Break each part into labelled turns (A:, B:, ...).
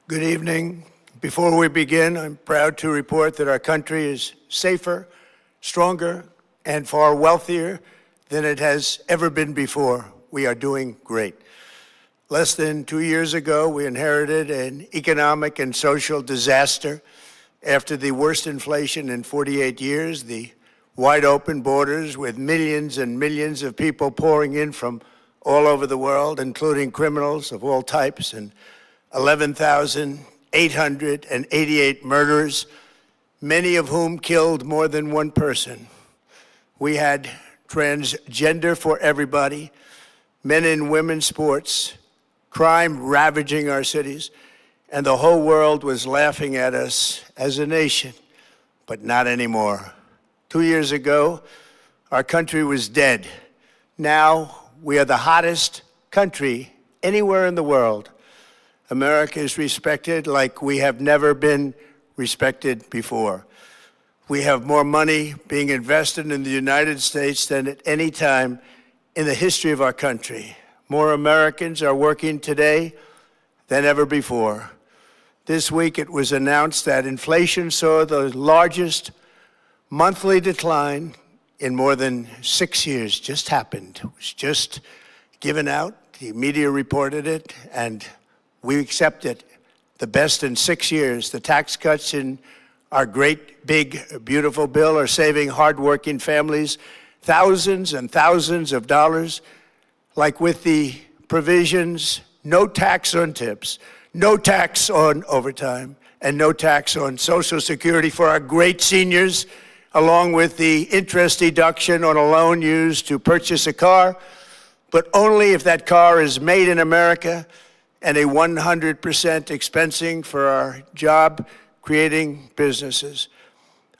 A: Good evening. Before we begin, I'm proud to report that our country is safer, stronger, and far wealthier than it has ever been before. We are doing great. Less than 2 years ago, we inherited an economic and social disaster. After the worst inflation in 48 years, the wide open borders with millions and millions of people pouring in from all over the world, including criminals of all types, and 11,888 murderers, many of whom killed more than one person. We had transgender for everybody, men and women sports, crime ravaging our cities, and the whole world was laughing at us as a nation, but not anymore. 2 years ago, our country was dead. Now we are the hottest country anywhere in the world. America is respected like we have never been respected before. We have more money being invested in the United States than at any time in the history of our country. More Americans are working today than ever before. This week it was announced that inflation saw the largest monthly decline in more than 6 years. Just happened. It was just given out. The media reported it, and we accept it. The best in 6 years. The tax cuts in our great, big, beautiful bill are saving hardworking families thousands and thousands of dollars, like with the provisions, no tax on tips, no tax on overtime, and no tax on Social Security for our great seniors, along with the interest deduction on a loan used to purchase a car, but only if that car is made in America, and a 100% expensing for our job-creating businesses.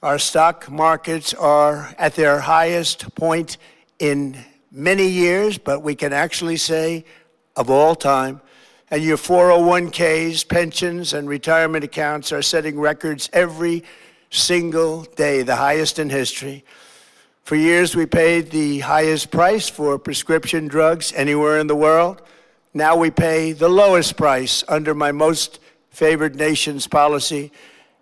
A: Our stock markets are at their highest point in many years, but we can actually say of all time. And your 401ks, pensions, and retirement accounts are setting records every single day, the highest in history. For years, we paid the highest price for prescription drugs anywhere in the world. Now we pay the lowest price under my most favored nation's policy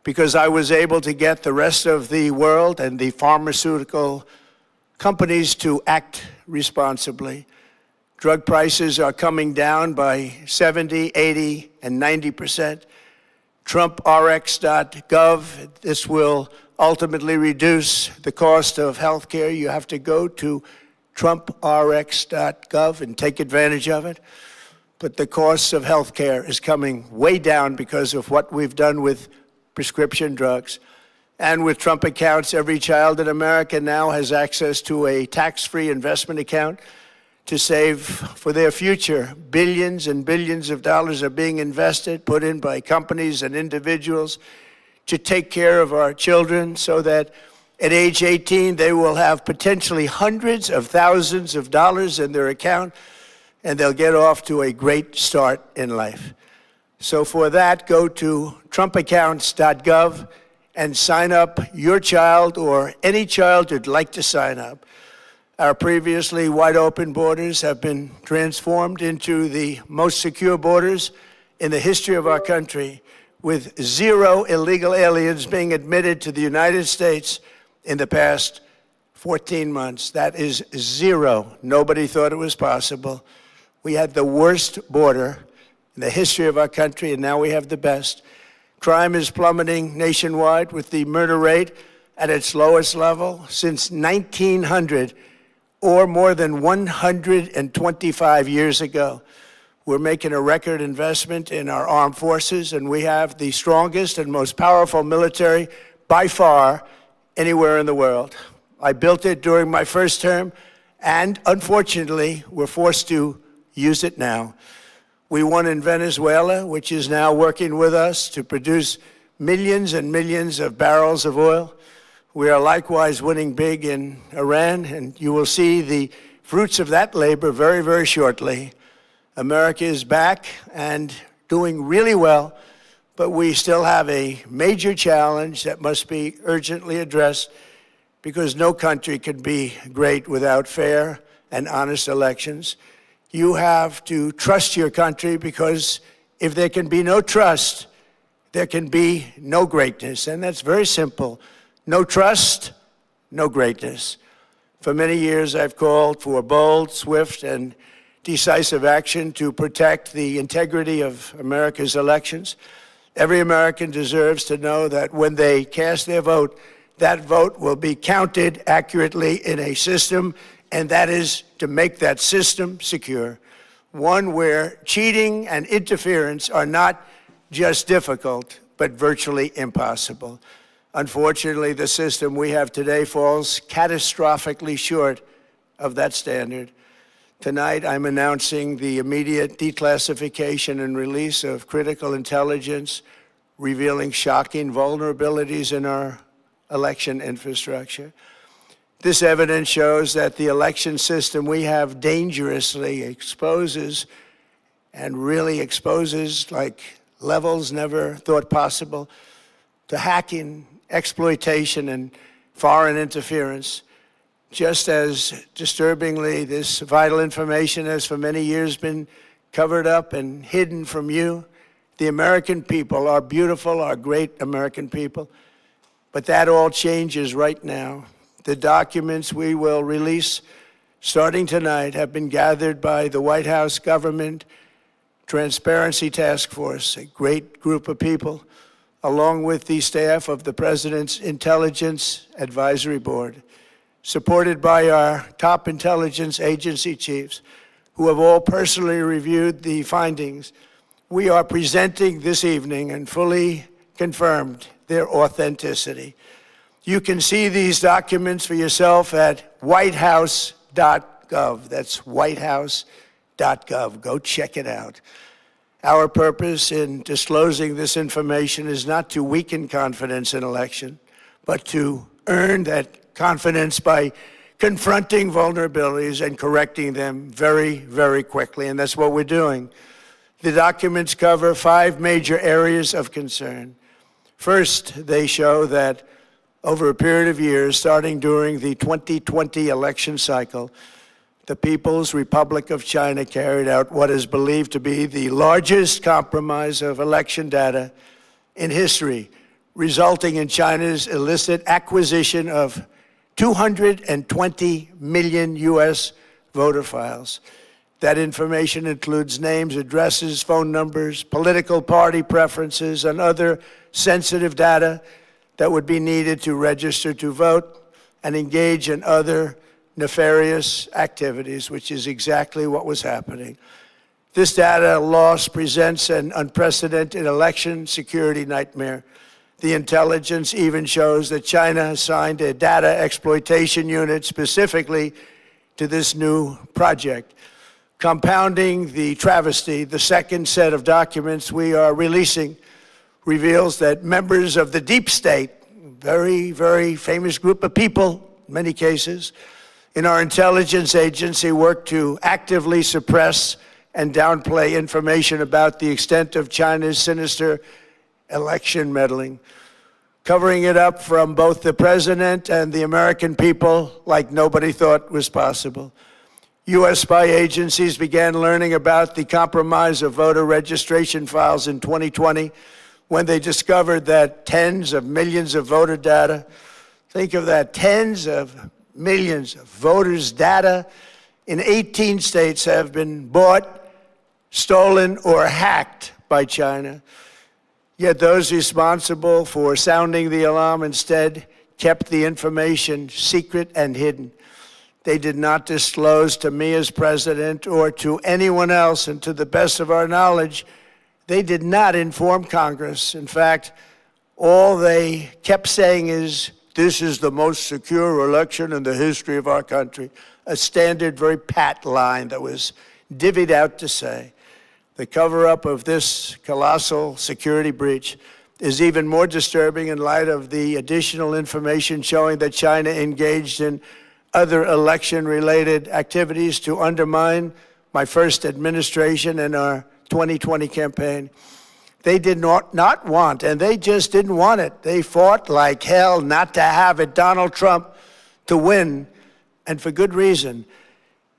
A: because I was able to get the rest of the world and the pharmaceutical companies to act responsibly. Drug prices are coming down by 70, 80, and 90%. TrumpRx.gov, this will ultimately reduce the cost of health care. You have to go to TrumpRx.gov and take advantage of it. But the cost of health care is coming way down because of what we've done with prescription drugs. And with Trump accounts, every child in America now has access to a tax-free investment account to save for their future. Billions and billions of dollars are being invested, put in by companies and individuals to take care of our children so that at age 18, they will have potentially hundreds of thousands of dollars in their account, and they'll get off to a great start in life. So for that, go to TrumpAccounts.gov and sign up your child or any child who'd like to sign up. Our previously wide open borders have been transformed into the most secure borders in the history of our country, with 0 illegal aliens being admitted to the United States in the past 14 months. That is 0. Nobody thought it was possible. We had the worst border in the history of our country, and now we have the best. Crime is plummeting nationwide, with the murder rate at its lowest level since 1900, or more than 125 years ago. We're making a record investment in our armed forces, and we have the strongest and most powerful military by far anywhere in the world. I built it during my first term, and unfortunately, we're forced to use it now. We won in Venezuela, which is now working with us to produce millions and millions of barrels of oil. We are likewise winning big in Iran, and you will see the fruits of that labor very, very shortly. America is back and doing really well, but we still have a major challenge that must be urgently addressed because no country can be great without fair and honest elections. You have to trust your country, because if there can be no trust, there can be no greatness. And that's very simple. No trust, no greatness. For many years, I've called for bold, swift, and decisive action to protect the integrity of America's elections. Every American deserves to know that when they cast their vote, that vote will be counted accurately in a system, and that is to make that system secure, one where cheating and interference are not just difficult, but virtually impossible. Unfortunately, the system we have today falls catastrophically short of that standard. Tonight, I'm announcing the immediate declassification and release of critical intelligence revealing shocking vulnerabilities in our election infrastructure. This evidence shows that the election system we have dangerously exposes and really exposes like levels never thought possible to hacking, exploitation, and foreign interference. Just as disturbingly, this vital information has for many years been covered up and hidden from you, the American people, our beautiful, our great American people. But that all changes right now. The documents we will release starting tonight have been gathered by the White House Government Transparency Task Force, a great group of people, along with the staff of the President's Intelligence Advisory Board, supported by our top intelligence agency chiefs, who have all personally reviewed the findings. We are presenting this evening and fully confirmed their authenticity. You can see these documents for yourself at whitehouse.gov. That's whitehouse.gov. Go check it out. Our purpose in disclosing this information is not to weaken confidence in election, but to earn that confidence by confronting vulnerabilities and correcting them very, very quickly. And that's what we're doing. The documents cover 5 major areas of concern. First, they show that over a period of years, starting during the 2020 election cycle, the People's Republic of China carried out what is believed to be the largest compromise of election data in history, resulting in China's illicit acquisition of 220 million U.S. voter files. That information includes names, addresses, phone numbers, political party preferences, and other sensitive data that would be needed to register to vote and engage in other nefarious activities, which is exactly what was happening. This data loss presents an unprecedented election security nightmare. The intelligence even shows that China assigned a data exploitation unit specifically to this new project. Compounding the travesty, the second set of documents we are releasing reveals that members of the deep state, very, very famous group of people, in many cases, in our intelligence agency work to actively suppress and downplay information about the extent of China's sinister election meddling, covering it up from both the president and the American people like nobody thought was possible. U.S. spy agencies began learning about the compromise of voter registration files in 2020 when they discovered that tens of millions of voter data, think of that, tens of millions of voters' data in 18 states have been bought, stolen, or hacked by China. Yet those responsible for sounding the alarm instead kept the information secret and hidden. They did not disclose to me as president or to anyone else, and to the best of our knowledge, they did not inform Congress. In fact, all they kept saying is, "This is the most secure election in the history of our country." A standard, very pat line that was divvied out to say. The cover-up of this colossal security breach is even more disturbing in light of the additional information showing that China engaged in other election-related activities to undermine my first administration and our 2020 campaign. They did not want, and they just didn't want it. They fought like hell not to have it, Donald Trump, to win, and for good reason.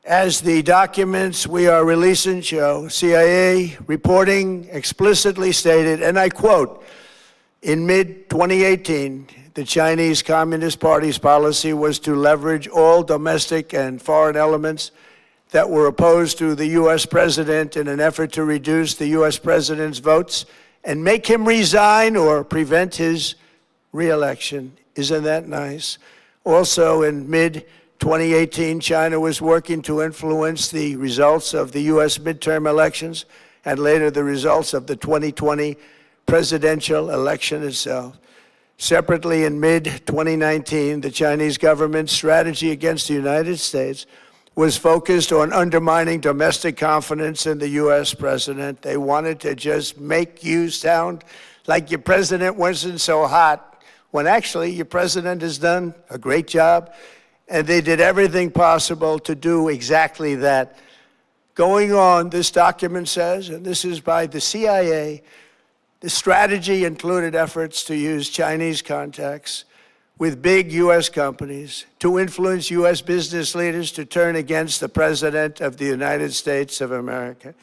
A: As the documents we are releasing show, CIA reporting explicitly stated, and I quote, In mid-2018, the Chinese Communist Party's policy was to leverage all domestic and foreign elements that were opposed to the U.S. president in an effort to reduce the U.S. president's votes and make him resign or prevent his re-election. Isn't that nice? Also, in mid-2018, China was working to influence the results of the U.S. midterm elections and later the results of the 2020 presidential election itself. Separately, in mid-2019, the Chinese government's strategy against the United States was focused on undermining domestic confidence in the U.S. president. They wanted to just make you sound like your president wasn't so hot, when actually your president has done a great job, and they did everything possible to do exactly that. Going on, this document says, and this is by the CIA, the strategy included efforts to use Chinese contacts with big U.S. companies to influence U.S. business leaders to turn against the President of the United States of America.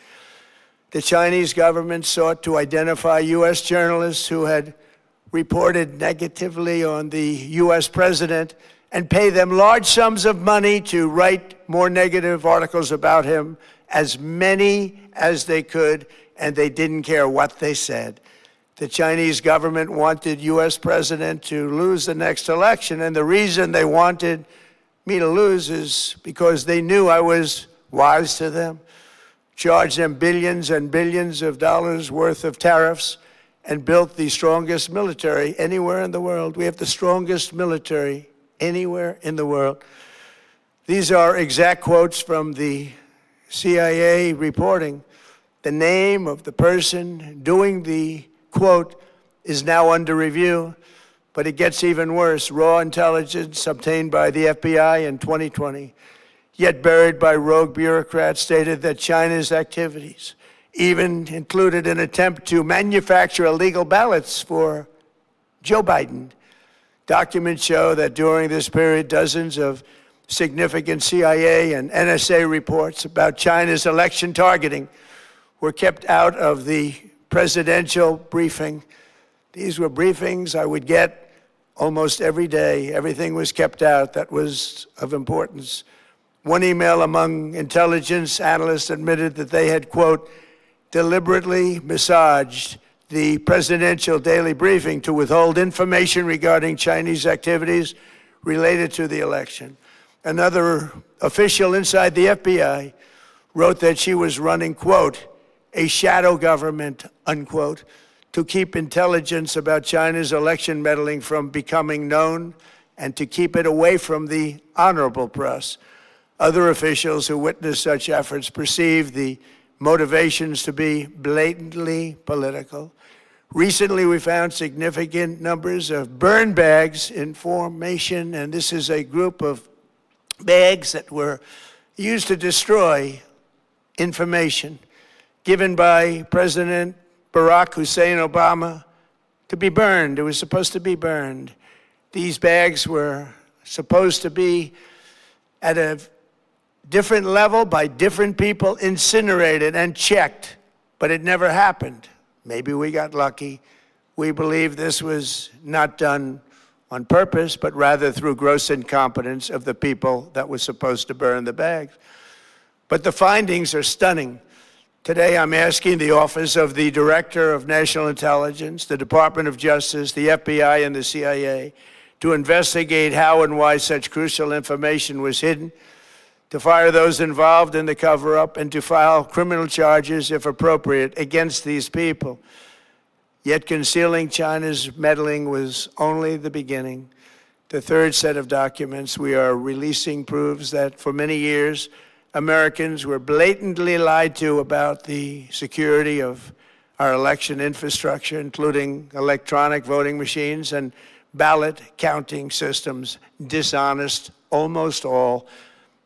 A: The Chinese government sought to identify U.S. journalists who had reported negatively on the U.S. president and pay them large sums of money to write more negative articles about him, as many as they could, and they didn't care what they said. The Chinese government wanted U.S. president to lose the next election, and the reason they wanted me to lose is because they knew I was wise to them, charged them billions and billions of dollars worth of tariffs, and built the strongest military anywhere in the world. We have the strongest military anywhere in the world. These are exact quotes from the CIA reporting. The name of the person doing the quote is now under review, but it gets even worse. Raw intelligence obtained by the FBI in 2020, yet buried by rogue bureaucrats, stated that China's activities even included an attempt to manufacture illegal ballots for Joe Biden. Documents show that during this period, dozens of significant CIA and NSA reports about China's election targeting were kept out of the presidential briefing. These were briefings I would get almost every day. Everything was kept out that was of importance. One email among intelligence analysts admitted that they had, quote, deliberately massaged the presidential daily briefing to withhold information regarding Chinese activities related to the election. Another official inside the FBI wrote that she was running, quote, a shadow government, unquote, to keep intelligence about China's election meddling from becoming known and to keep it away from the honorable press. Other officials who witnessed such efforts perceived the motivations to be blatantly political. Recently, we found significant numbers of burn bags in formation, and this is a group of bags that were used to destroy information given by President Barack Hussein Obama to be burned. It was supposed to be burned. These bags were supposed to be at a different level by different people, incinerated and checked, but it never happened. Maybe we got lucky. We believe this was not done on purpose, but rather through gross incompetence of the people that was supposed to burn the bags. But the findings are stunning. Today, I'm asking the Office of the Director of National Intelligence, the Department of Justice, the FBI, and the CIA to investigate how and why such crucial information was hidden, to fire those involved in the cover-up, and to file criminal charges, if appropriate, against these people. Yet concealing China's meddling was only the beginning. The third set of documents we are releasing proves that for many years, Americans were blatantly lied to about the security of our election infrastructure, including electronic voting machines and ballot counting systems. Dishonest, almost all.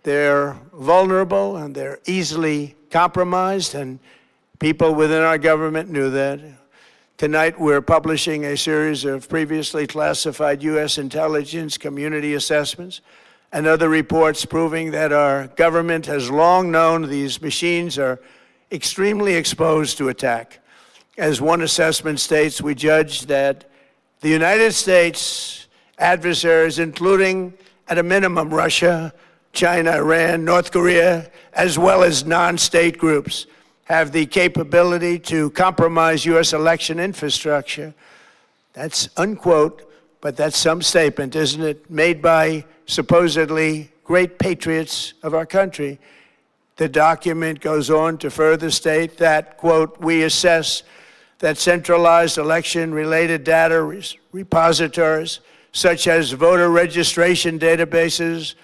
A: They're vulnerable and they're easily compromised, and people within our government knew that. Tonight, we're publishing a series of previously classified U.S. intelligence community assessments and other reports proving that our government has long known these machines are extremely exposed to attack. As one assessment states, we judge that The United States adversaries, including at a minimum Russia, China, Iran, North Korea, as well as non-state groups, have the capability to compromise U.S. election infrastructure. That's unquote, but that's some statement, isn't it? Made by supposedly great patriots of our country. The document goes on to further state that, quote, we assess that centralized election-related data repositories, such as voter registration databases,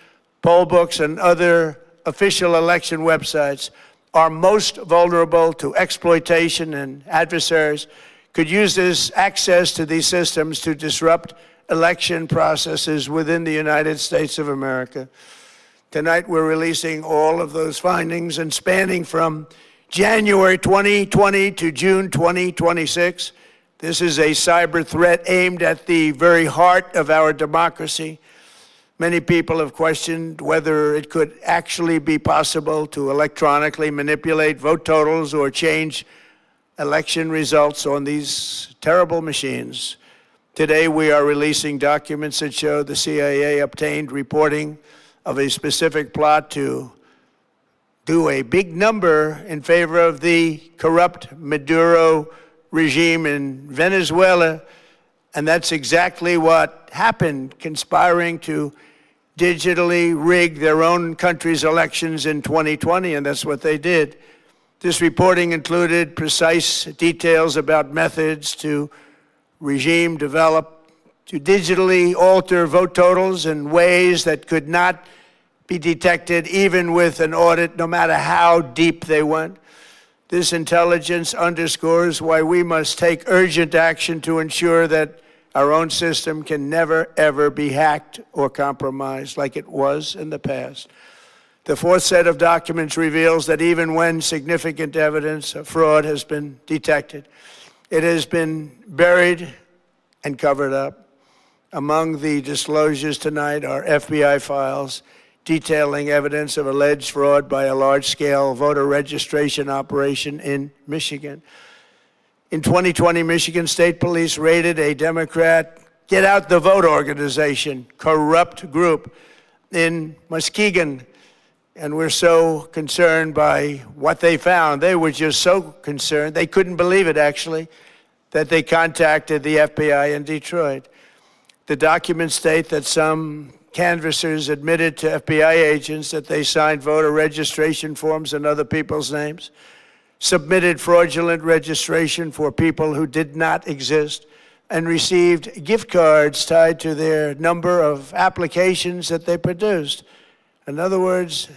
A: poll books, and other official election websites, are most vulnerable to exploitation, and adversaries could use this access to these systems to disrupt election processes within the United States of America. Tonight, we're releasing all of those findings, and spanning from January 2020 to June 2026. This is a cyber threat aimed at the very heart of our democracy. Many people have questioned whether it could actually be possible to electronically manipulate vote totals or change election results on these terrible machines. Today, we are releasing documents that show the CIA obtained reporting of a specific plot to do a big number in favor of the corrupt Maduro regime in Venezuela. And that's exactly what happened, conspiring to digitally rig their own country's elections in 2020, and that's what they did. This reporting included precise details about methods to regime develop to digitally alter vote totals in ways that could not be detected even with an audit, no matter how deep they went. This intelligence underscores why we must take urgent action to ensure that our own system can never, ever be hacked or compromised like it was in the past. The fourth set of documents reveals that even when significant evidence of fraud has been detected, it has been buried and covered up. Among the disclosures tonight are FBI files detailing evidence of alleged fraud by a large-scale voter registration operation in Michigan. In 2020, Michigan State Police raided a Democrat Get Out the Vote organization, corrupt group in Muskegon. And we're so concerned by what they found. They were just so concerned, they couldn't believe it, actually, that they contacted the FBI in Detroit. The documents state that some canvassers admitted to FBI agents that they signed voter registration forms in other people's names, submitted fraudulent registration for people who did not exist, and received gift cards tied to their number of applications that they produced. In other words,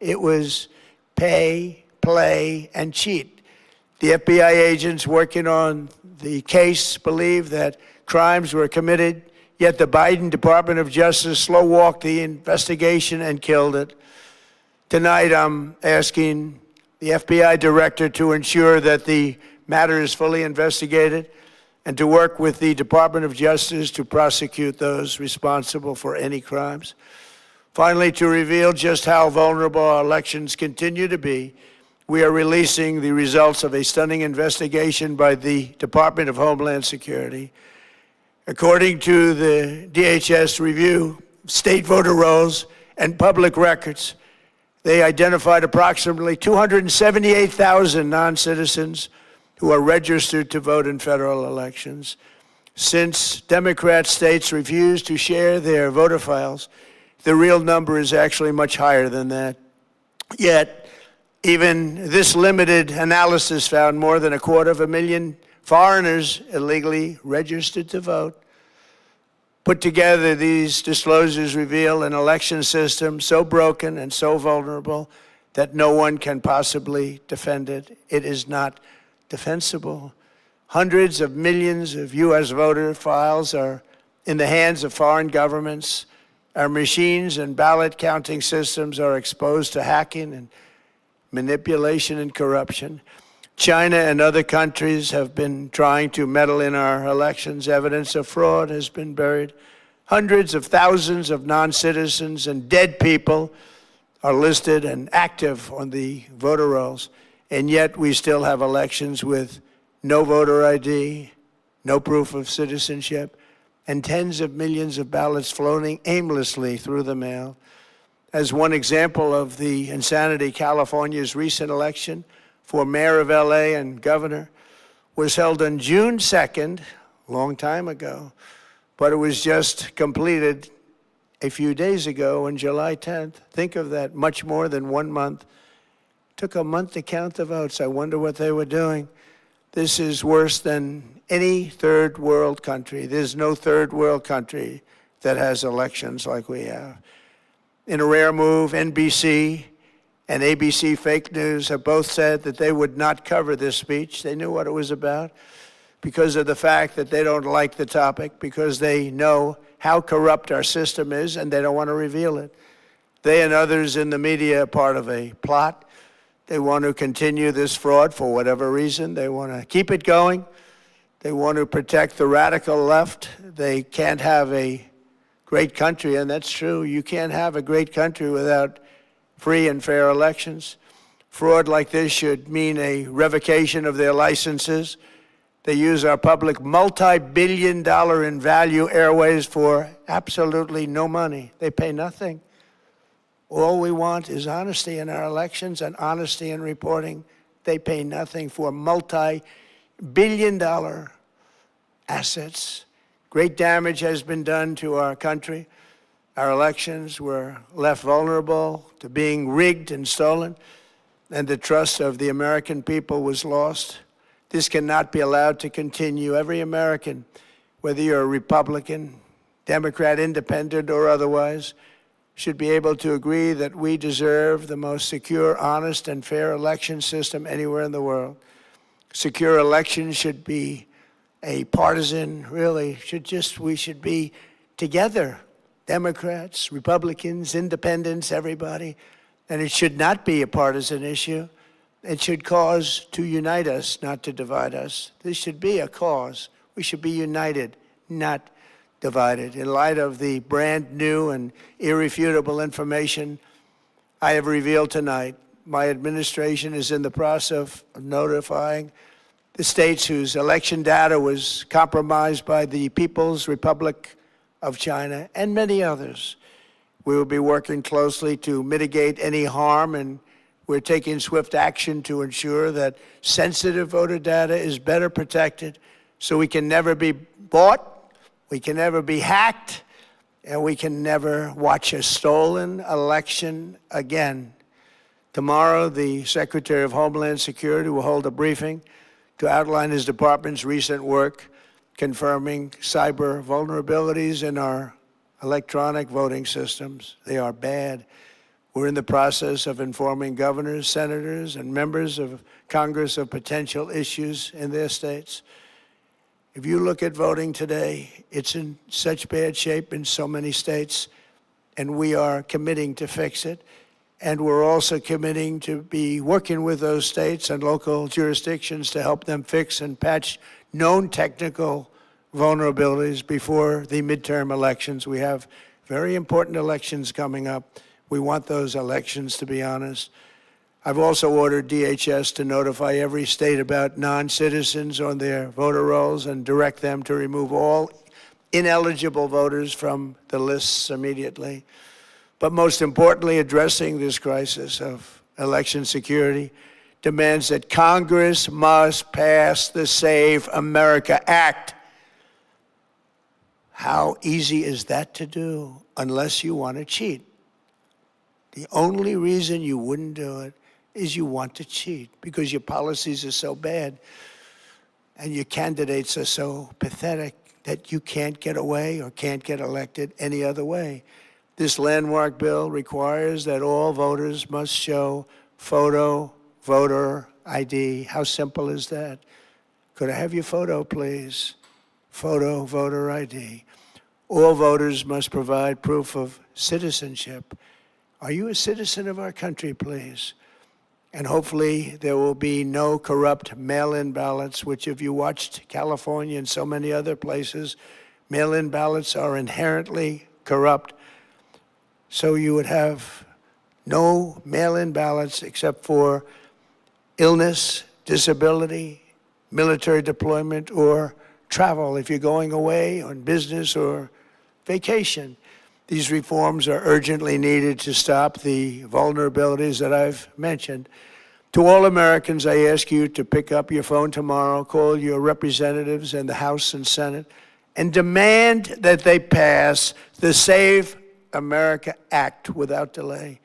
A: it was pay, play, and cheat. The FBI agents working on the case believe that crimes were committed, yet the Biden Department of Justice slow-walked the investigation and killed it. Tonight, I'm asking the FBI director to ensure that the matter is fully investigated and to work with the Department of Justice to prosecute those responsible for any crimes. Finally, to reveal just how vulnerable our elections continue to be, we are releasing the results of a stunning investigation by the Department of Homeland Security. According to the DHS review, state voter rolls and public records, they identified approximately 278,000 non-citizens who are registered to vote in federal elections. Since Democrat states refuse to share their voter files, the real number is actually much higher than that. Yet, even this limited analysis found more than 250,000 foreigners illegally registered to vote. Put together, these disclosures reveal an election system so broken and so vulnerable that no one can possibly defend it. It is not defensible. Hundreds of millions of U.S. voter files are in the hands of foreign governments. Our machines and ballot counting systems are exposed to hacking and manipulation and corruption. China and other countries have been trying to meddle in our elections. Evidence of fraud has been buried. Hundreds of thousands of non-citizens and dead people are listed and active on the voter rolls, and yet we still have elections with no voter ID, no proof of citizenship, and tens of millions of ballots floating aimlessly through the mail. As one example of the insanity, California's recent election for mayor of LA and governor was held on June 2nd, a long time ago, but it was just completed a few days ago on July 10th. Think of that, much more than 1 month. Took a month to count the votes. I wonder what they were doing. This is worse than any third world country. There's no third world country that has elections like we have. In a rare move, NBC and ABC Fake News have both said that they would not cover this speech. They knew what it was about because of the fact that they don't like the topic, because they know how corrupt our system is and they don't want to reveal it. They and others in the media are part of a plot. They want to continue this fraud for whatever reason. They want to keep it going. They want to protect the radical left. They can't have a great country, and that's true. You can't have a great country without free and fair elections. Fraud like this should mean a revocation of their licenses. They use our public multi-billion-dollar in value airways for absolutely no money. They pay nothing. All we want is honesty in our elections and honesty in reporting. They pay nothing for multi-billion-dollar assets. Great damage has been done to our country. Our elections were left vulnerable to being rigged and stolen, and the trust of the American people was lost. This cannot be allowed to continue. Every American, whether you're a Republican, Democrat, Independent, or otherwise, should be able to agree that we deserve the most secure, honest, and fair election system anywhere in the world. Secure elections should be a partisan, really, we should be together, Democrats, Republicans, Independents, everybody, and it should not be a partisan issue. It should cause to unite us, not to divide us. This should be a cause. We should be united, not divided. In light of the brand new and irrefutable information I have revealed tonight, my administration is in the process of notifying the states whose election data was compromised by the People's Republic of China and many others. We will be working closely to mitigate any harm, and we're taking swift action to ensure that sensitive voter data is better protected so we can never be bought, we can never be hacked, and we can never watch a stolen election again. Tomorrow, the Secretary of Homeland Security will hold a briefing to outline his department's recent work confirming cyber vulnerabilities in our electronic voting systems. They are bad. We're in the process of informing governors, senators, and members of Congress of potential issues in their states. If you look at voting today, it's in such bad shape in so many states, and we are committing to fix it. And we're also committing to be working with those states and local jurisdictions to help them fix and patch known technical vulnerabilities before the midterm elections. We have very important elections coming up. We want those elections to be honest. I've also ordered DHS to notify every state about non-citizens on their voter rolls and direct them to remove all ineligible voters from the lists immediately. But most importantly, addressing this crisis of election security demands that Congress must pass the Save America Act. How easy is that to do unless you want to cheat? The only reason you wouldn't do it is you want to cheat because your policies are so bad and your candidates are so pathetic that you can't get away or can't get elected any other way. This landmark bill requires that all voters must show photo voter ID. How simple is that? Could I have your photo, please? Photo voter ID. All voters must provide proof of citizenship. Are you a citizen of our country, please? And hopefully there will be no corrupt mail-in ballots, which if you watched California and so many other places, mail-in ballots are inherently corrupt. So you would have no mail-in ballots except for illness, disability, military deployment, or travel if you're going away on business or vacation. These reforms are urgently needed to stop the vulnerabilities that I've mentioned. To all Americans, I ask you to pick up your phone tomorrow, call your representatives in the House and Senate, and demand that they pass the Save America Act without delay.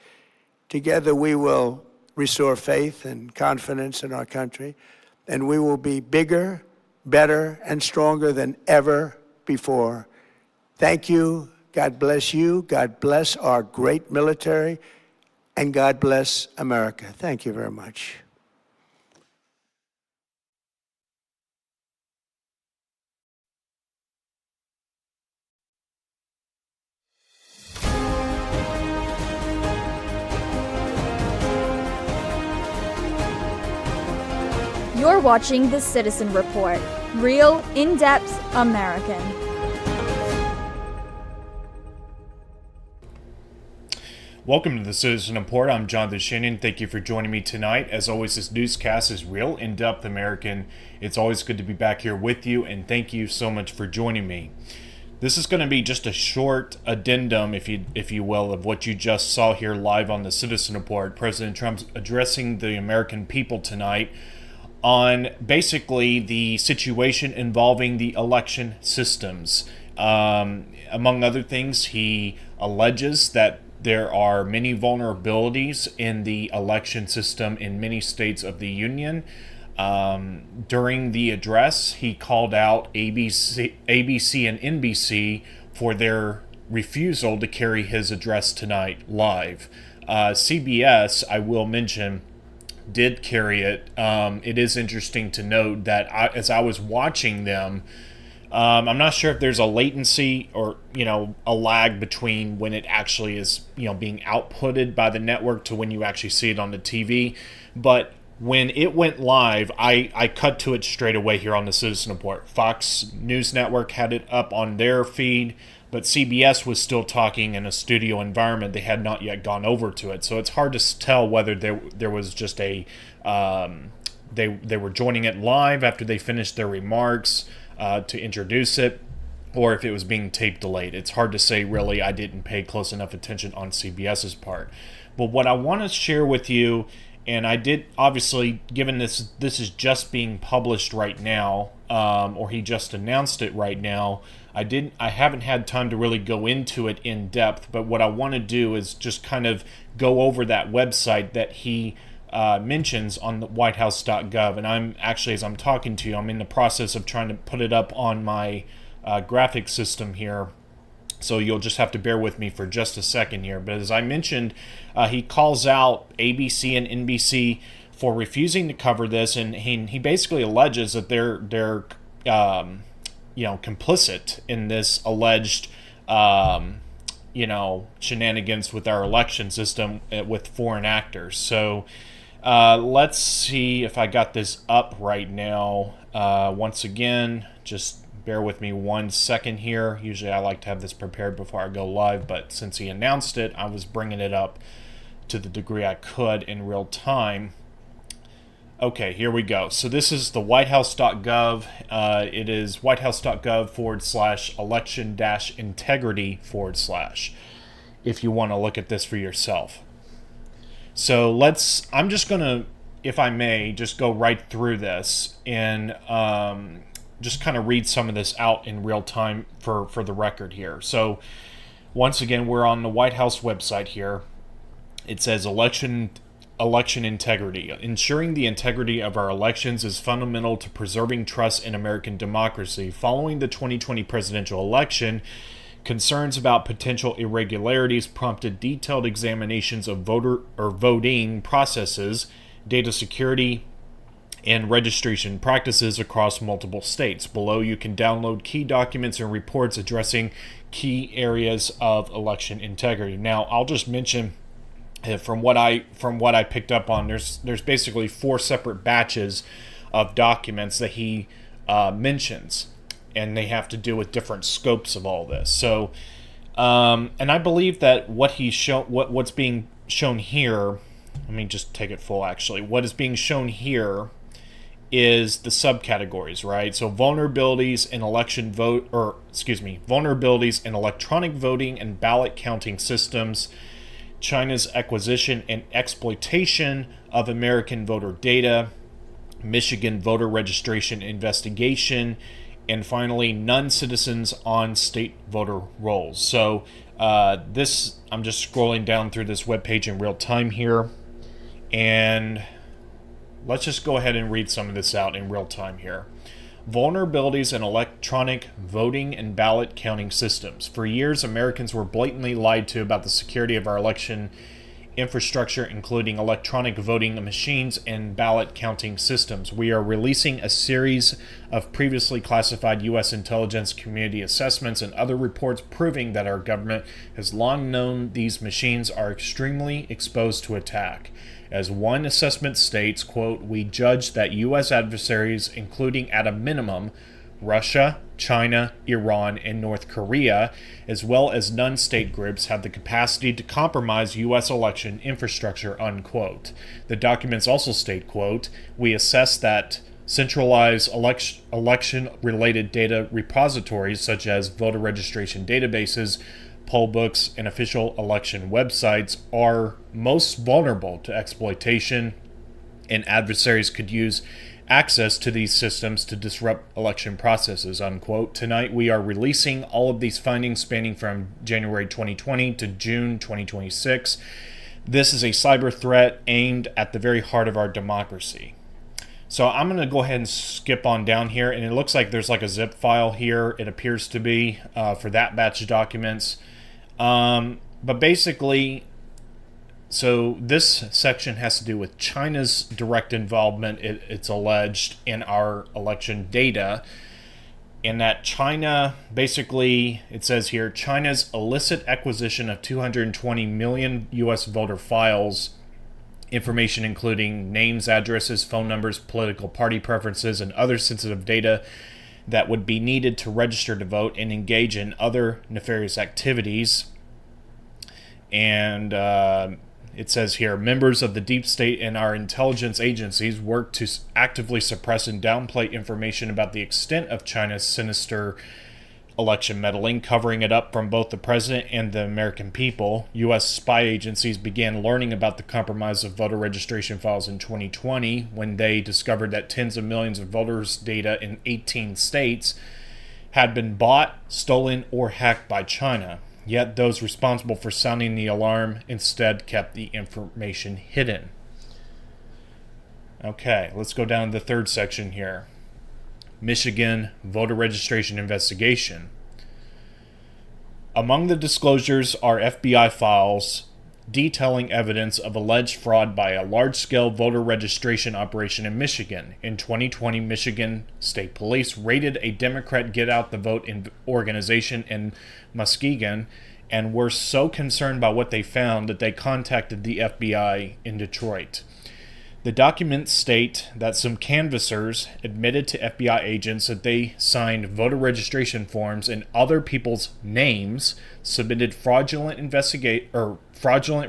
A: Together, we will restore faith and confidence in our country, and we will be bigger, better, and stronger than ever before. Thank you. God bless you. God bless our great military, and God bless America. Thank you very much.
B: You're watching The Citizen Report, real, in-depth American.
C: Welcome to The Citizen Report. I'm Jonathan Shannon. Thank you for joining me tonight. As always, this newscast is real, in-depth American. It's always good to be back here with you, and thank you so much for joining me. This is going to be just a short addendum, if you will, of what you just saw here live on The Citizen Report. President Trump's addressing the American people tonight on basically the situation involving the election systems. Among other things, he alleges that there are many vulnerabilities in the election system in many states of the Union. During the address, he called out ABC and NBC for their refusal to carry his address tonight live. CBS, I will mention, did carry it. It is interesting to note that as I was watching them, I'm not sure if there's a latency or, a lag between when it actually is, being outputted by the network to when you actually see it on the TV. But when it went live, I cut to it straight away here on the Citizen Report. Fox News Network had it up on their feed, but CBS was still talking in a studio environment. They had not yet gone over to it. So it's hard to tell whether there was just a they were joining it live after they finished their remarks to introduce it, or if it was being tape delayed. It's hard to say, really. I didn't pay close enough attention on CBS's part. But what I want to share with you, and I did, obviously, given this is just being published right now, or he just announced it right now, I haven't had time to really go into it in depth, but what I want to do is just kind of go over that website that he mentions on the whitehouse.gov. And I'm actually, as I'm talking to you, I'm in the process of trying to put it up on my graphic system here. So you'll just have to bear with me for just a second here. But as I mentioned, he calls out ABC and NBC for refusing to cover this, and he basically alleges that they're complicit in this alleged shenanigans with our election system with foreign actors. So let's see if I got this up right now. Once again, just bear with me 1 second here. Usually I like to have this prepared before I go live, but since he announced it, I was bringing it up to the degree I could in real time. Okay, here we go. So this is the whitehouse.gov. It is whitehouse.gov/election-integrity/ if you want to look at this for yourself. So I'm just going to, if I may, just go right through this and just kind of read some of this out in real time for the record here. So once again, we're on the White House website here. It says election integrity. Ensuring the integrity of our elections is fundamental to preserving trust in American democracy. Following the 2020 presidential election, concerns about potential irregularities prompted detailed examinations of voting processes, data security, and registration practices across multiple states. Below, you can download key documents and reports addressing key areas of election integrity. Now, I'll just mention, from what I picked up on, there's basically 4 separate batches of documents that he mentions, and they have to do with different scopes of all this. So, and I believe that what's being shown here, let me just take it full actually. What is being shown here is the subcategories, right? So vulnerabilities in vulnerabilities in electronic voting and ballot counting systems, China's acquisition and exploitation of American voter data, Michigan voter registration investigation, and finally, non-citizens on state voter rolls. So I'm just scrolling down through this webpage in real time here, and let's just go ahead and read some of this out in real time here. Vulnerabilities in electronic voting and ballot counting systems. For years, Americans were blatantly lied to about the security of our election infrastructure, including electronic voting machines and ballot counting systems. We are releasing a series of previously classified U.S. intelligence community assessments and other reports proving that our government has long known these machines are extremely exposed to attack. As one assessment states, quote, "We judge that U.S. adversaries, including at a minimum Russia, China, Iran, and North Korea, as well as non-state groups, have the capacity to compromise U.S. election infrastructure," unquote. The documents also state, quote, "We assess that centralized election-related data repositories such as voter registration databases, poll books, and official election websites are most vulnerable to exploitation, and adversaries could use access to these systems to disrupt election processes," unquote. Tonight, we are releasing all of these findings spanning from January 2020 to June 2026. This is a cyber threat aimed at the very heart of our democracy. So I'm going to go ahead and skip on down here, and it looks like there's like a zip file here. It appears to be for that batch of documents. But basically, so this section has to do with China's direct involvement, it's alleged, in our election data. And that China, basically, it says here, China's illicit acquisition of 220 million U.S. voter files, information including names, addresses, phone numbers, political party preferences, and other sensitive data that would be needed to register to vote and engage in other nefarious activities. And it says here, members of the deep state and our intelligence agencies work to actively suppress and downplay information about the extent of China's sinister election meddling, covering it up from both the president and the American people. U.S. spy agencies began learning about the compromise of voter registration files in 2020 when they discovered that tens of millions of voters' data in 18 states had been bought, stolen, or hacked by China. Yet those responsible for sounding the alarm instead kept the information hidden. Okay, let's go down to the third section here. Michigan voter registration investigation. Among the disclosures are FBI files detailing evidence of alleged fraud by a large-scale voter registration operation in Michigan. In 2020, Michigan State Police raided a Democrat Get Out the Vote organization in Muskegon and were so concerned by what they found that they contacted the FBI in Detroit. The documents state that some canvassers admitted to FBI agents that they signed voter registration forms in other people's names, submitted fraudulent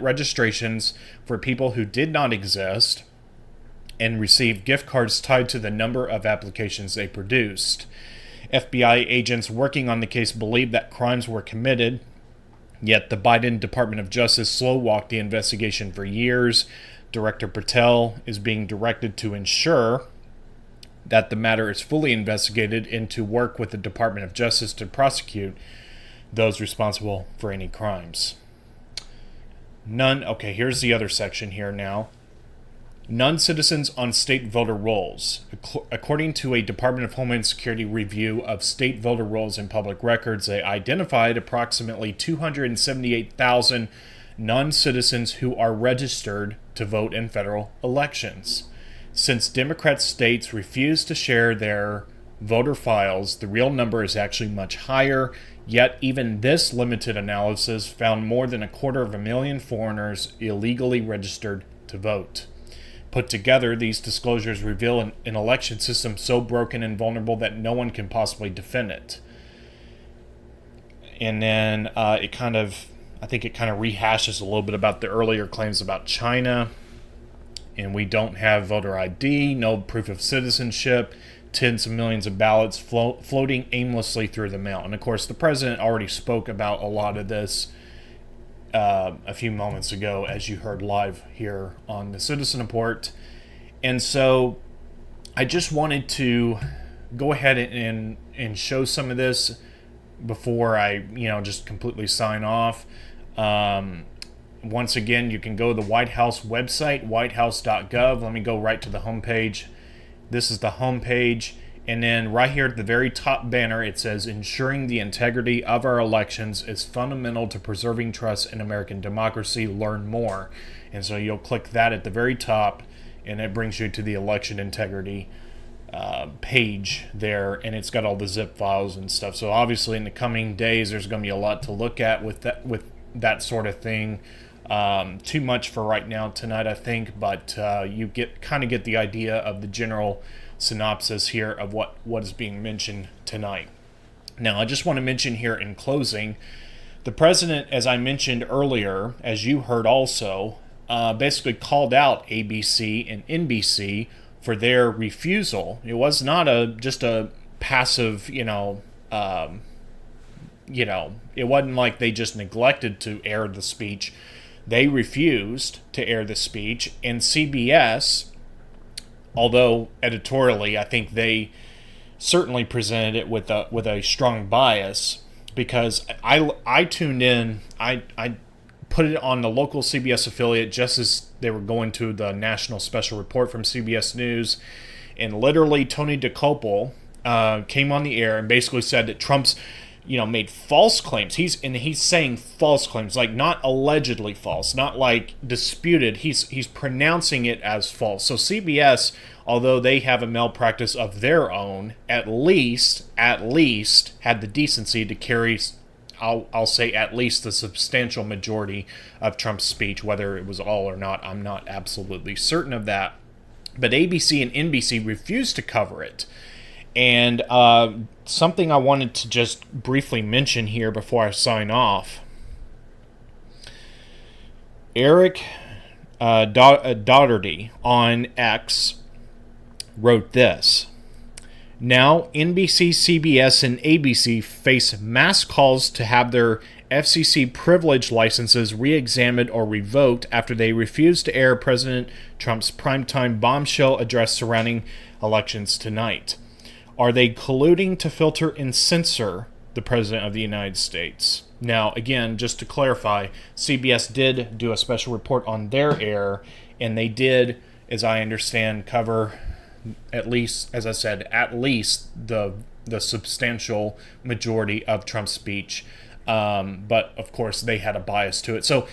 C: registrations for people who did not exist, and received gift cards tied to the number of applications they produced. FBI agents working on the case believed that crimes were committed, yet the Biden Department of Justice slow-walked the investigation for years. Director Patel is being directed to ensure that the matter is fully investigated and to work with the Department of Justice to prosecute those responsible for any crimes. Okay, here's the other section here now. Non-citizens on state voter rolls. According to a Department of Homeland Security review of state voter rolls and public records, they identified approximately 278,000 non-citizens who are registered to vote in federal elections. Since Democrat states refuse to share their voter files, the real number is actually much higher, yet even this limited analysis found more than 250,000 foreigners illegally registered to vote. Put together, these disclosures reveal an election system so broken and vulnerable that no one can possibly defend it. And then it kind of rehashes a little bit about the earlier claims about China. and we don't have voter ID, no proof of citizenship, tens of millions of ballots floating aimlessly through the mail. And of course, the president already spoke about a lot of this a few moments ago, as you heard live here on the Citizen Report. And so I just wanted to go ahead and show some of this before I, just completely sign off. Once again, you can go to the White House website, whitehouse.gov. Let me go right to the homepage. This is the homepage. And then right here at the very top banner, it says, ensuring the integrity of our elections is fundamental to preserving trust in American democracy. Learn more. And so you'll click that at the very top, and it brings you to the election integrity page there, and it's got all the zip files and stuff. So obviously in the coming days, there's going to be a lot to look at with that sort of thing. Too much for right now tonight, I think, but you kind of get the idea of the general synopsis here of what is being mentioned tonight. Now, I just want to mention here in closing, the president, as I mentioned earlier, as you heard also, basically called out ABC and NBC for their refusal. It was not just a passive, it wasn't like they just neglected to air the speech. They refused to air the speech, and CBS, although editorially I think they certainly presented it with a strong bias, because I tuned in, I put it on the local CBS affiliate just as they were going to the national special report from CBS News, and literally Tony DeCopel came on the air and basically said that Trump's made false claims. He's saying false claims, like not allegedly false, not like disputed. He's pronouncing it as false. So CBS, although they have a malpractice of their own, at least had the decency to carry, I'll say at least the substantial majority of Trump's speech. Whether it was all or not, I'm not absolutely certain of that. But ABC and NBC refused to cover it. And something I wanted to just briefly mention here before I sign off. Eric Doherty on X wrote this. Now, NBC, CBS, and ABC face mass calls to have their FCC privilege licenses re-examined or revoked after they refused to air President Trump's primetime bombshell address surrounding elections tonight. Are they colluding to filter and censor the President of the United States? Now, again, just to clarify, CBS did do a special report on their air, and they did, as I understand, cover at least, as I said, at least the substantial majority of Trump's speech. But, of course, they had a bias to it. So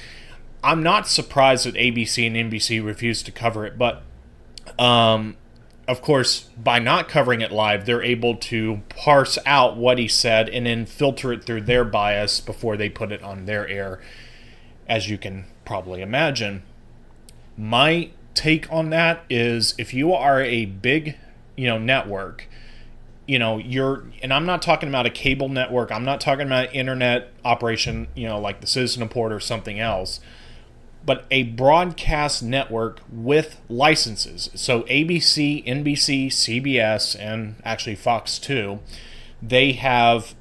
C: I'm not surprised that ABC and NBC refused to cover it, but of course, by not covering it live, they're able to parse out what he said and then filter it through their bias before they put it on their air, as you can probably imagine. My take on that is, if you are a big, network, and I'm not talking about a cable network, I'm not talking about an internet operation, like the Citizen Report or something else, but a broadcast network with licenses. So ABC, NBC, CBS, and actually Fox 2, they have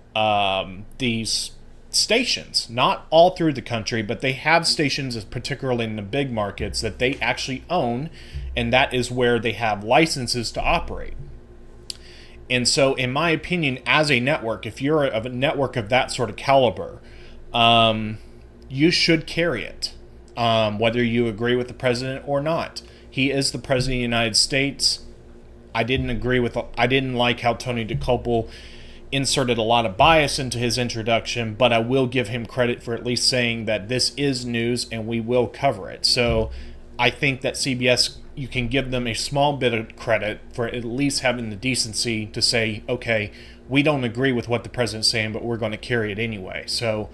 C: these stations, not all through the country, but they have stations, particularly in the big markets, that they actually own, and that is where they have licenses to operate. And so, in my opinion, as a network, if you're a network of that sort of caliber, you should carry it. Whether you agree with the president or not. He is the president of the United States. I didn't like how Tony DeCopel inserted a lot of bias into his introduction, but I will give him credit for at least saying that this is news and we will cover it. So I think that CBS, you can give them a small bit of credit for at least having the decency to say, okay, we don't agree with what the president's saying, but we're going to carry it anyway. So,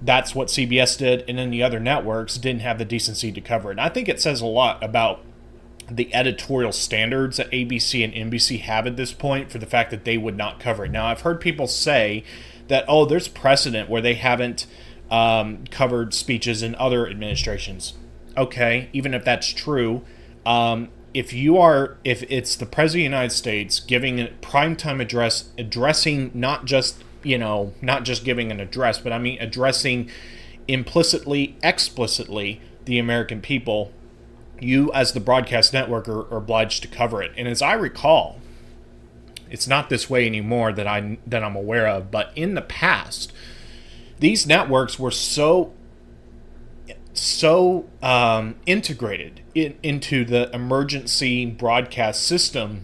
C: that's what CBS did, and then the other networks didn't have the decency to cover it. And I think it says a lot about the editorial standards that ABC and NBC have at this point for the fact that they would not cover it. Now, I've heard people say that, there's precedent where they haven't covered speeches in other administrations. okay, even if that's true, if it's the President of the United States giving a primetime address, addressing not just giving an address, but I mean addressing implicitly, explicitly the American people, you as the broadcast network are obliged to cover it. And as I recall, it's not this way anymore that I'm aware of, but in the past, these networks were so integrated into the emergency broadcast system.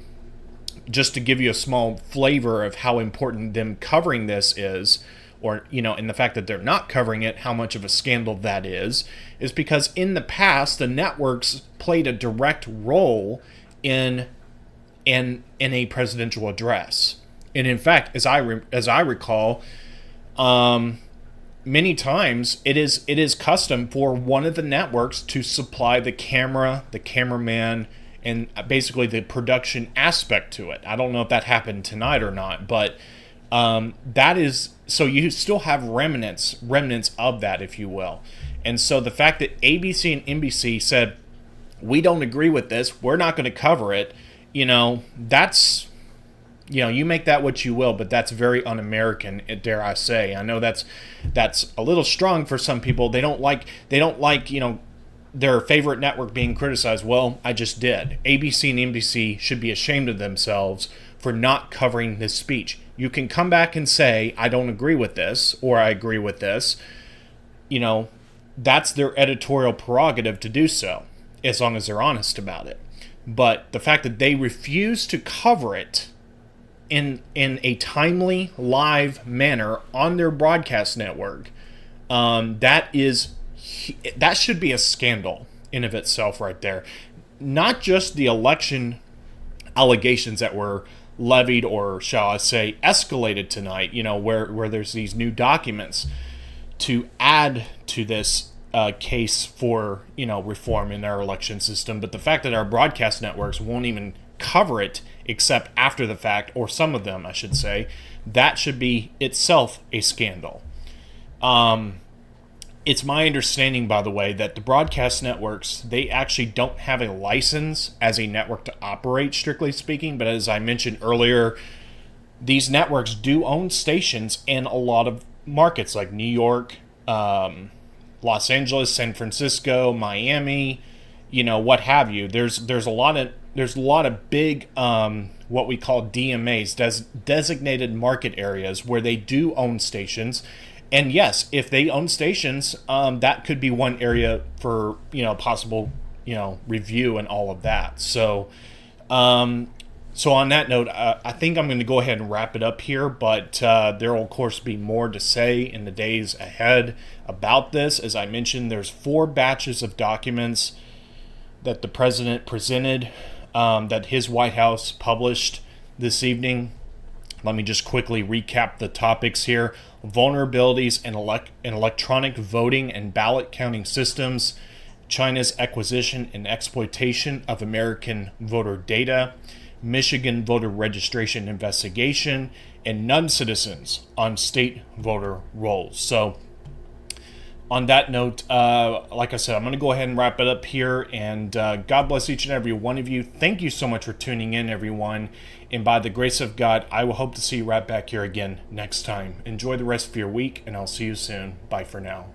C: Just to give you a small flavor of how important them covering this is, or and the fact that they're not covering it, how much of a scandal that is because in the past the networks played a direct role in a presidential address. And in fact, as I recall, many times it is custom for one of the networks to supply the cameraman, and basically the production aspect to it. I don't know if that happened tonight or not, but that is, so you still have remnants of that, if you will. And so the fact that ABC and NBC said, we don't agree with this, we're not going to cover it, that's, you make that what you will, but that's very un-American, dare I say. I know that's a little strong for some people. They don't like, their favorite network being criticized. Well, I just did. ABC and NBC should be ashamed of themselves for not covering this speech. You can come back and say, I don't agree with this, or I agree with this. That's their editorial prerogative to do so, as long as they're honest about it. But the fact that they refuse to cover it in a timely, live manner on their broadcast network, that should be a scandal in of itself right there. Not just the election allegations that were levied, or shall I say escalated tonight, where there's these new documents to add to this case for, reform in our election system. But the fact that our broadcast networks won't even cover it except after the fact, or some of them, I should say, that should be itself a scandal. It's my understanding, by the way, that the broadcast networks, they actually don't have a license as a network to operate, strictly speaking. But as I mentioned earlier, these networks do own stations in a lot of markets like New York, Los Angeles, San Francisco, Miami, what have you. There's a lot of big what we call DMAs, designated market areas, where they do own stations. And yes, if they own stations, that could be one area for possible review and all of that. So on that note, I think I'm going to go ahead and wrap it up here. But there will of course be more to say in the days ahead about this. As I mentioned, there's 4 batches of documents that the president presented, that his White House published this evening. Let me just quickly recap the topics here. Vulnerabilities in electronic voting and ballot counting systems, China's acquisition and exploitation of American voter data, Michigan voter registration investigation, and non-citizens on state voter rolls. So on that note, like I said, I'm going to go ahead and wrap it up here. And God bless each and every one of you. Thank you so much for tuning in, everyone. And by the grace of God, I will hope to see you right back here again next time. Enjoy the rest of your week, and I'll see you soon. Bye for now.